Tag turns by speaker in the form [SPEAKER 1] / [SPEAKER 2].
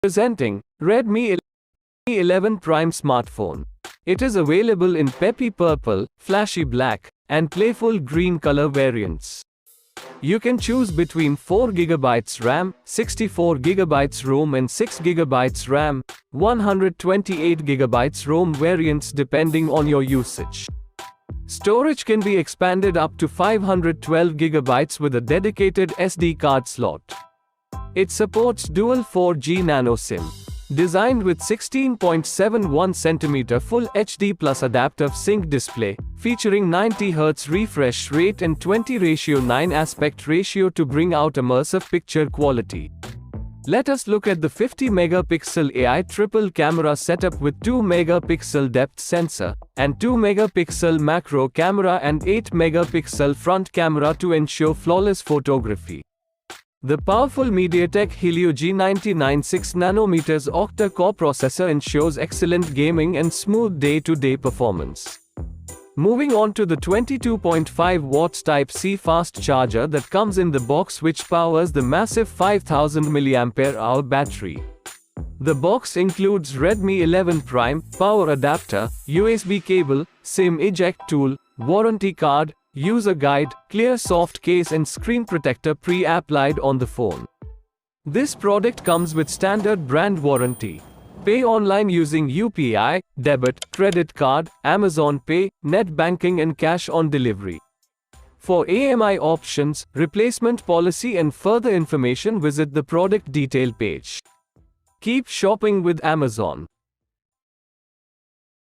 [SPEAKER 1] Presenting Redmi 11 Prime smartphone. It is available in peppy purple, flashy black, and playful green color variants. You can choose between 4GB RAM, 64GB ROM and 6GB RAM, 128GB ROM variants depending on your usage. Storage can be expanded up to 512GB with a dedicated SD card slot. It supports dual 4G nano SIM. Designed with 16.71cm Full HD Plus adaptive sync display, featuring 90Hz refresh rate and 20:9 aspect ratio to bring out immersive picture quality. Let us look at the 50-megapixel AI triple camera setup with 2-megapixel depth sensor, and 2-megapixel macro camera and 8-megapixel front camera to ensure flawless photography. The powerful MediaTek Helio G99 6nm octa-core processor ensures excellent gaming and smooth day-to-day performance. Moving on to the 22.5 watts Type-C fast charger that comes in the box, which powers the massive 5000 mAh battery. The box includes Redmi 11 Prime, power adapter, USB cable, SIM eject tool, warranty card, user guide, clear soft case and screen protector pre-applied on the phone. This product comes with standard brand warranty. Pay online using UPI, debit, credit card, Amazon Pay, net banking and cash on delivery. For AMI options, replacement policy and further information, visit the product detail page. Keep shopping with Amazon.